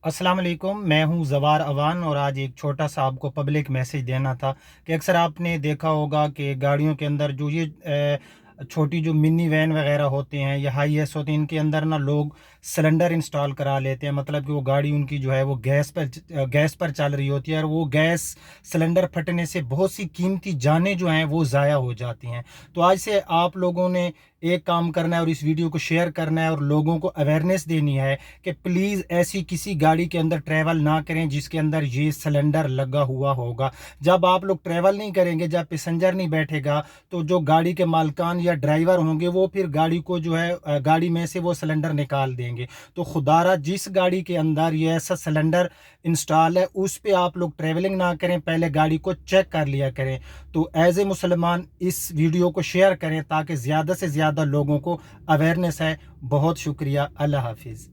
अस्सलाम वालेकुम, मैं हूं ज़वार अवान और आज एक छोटा सा आपको पब्लिक मैसेज देना था कि अक्सर आपने देखा होगा कि गाड़ियों के अंदर जो ये छोटी जो मिनी वैन वगैरह होते हैं या हाई एस होते हैं, इनके अंदर ना लोग सिलेंडर इंस्टॉल करा लेते हैं। मतलब कि वो गाड़ी उनकी जो है वो गैस पर चल रही होती है और वो गैस सिलेंडर फटने से बहुत सी कीमती जानें जो हैं वो ज़ाया हो जाती हैं। तो आज से आप लोगों ने एक काम करना है और इस वीडियो को शेयर करना है और लोगों को अवेयरनेस देनी है कि प्लीज़ ऐसी किसी गाड़ी के अंदर ट्रैवल ना करें जिसके अंदर ये सिलेंडर लगा हुआ होगा। जब आप लोग ट्रैवल नहीं करेंगे, जब पैसेंजर नहीं बैठेगा, तो जो गाड़ी के मालकान या ड्राइवर होंगे वो फिर गाड़ी को जो है गाड़ी में से वो सिलेंडर निकाल देंगे। तो खुदारा जिस गाड़ी के अंदर ये ऐसा सिलेंडर इंस्टॉल है उस पे आप लोग ट्रैवलिंग ना करें, पहले गाड़ी को चेक कर लिया करें। तो एज ए मुसलमान इस वीडियो को शेयर करें ताकि ज़्यादा से ज़्यादा लोगों को अवेयरनेस है। बहुत शुक्रिया। अल्लाह हाफिज़।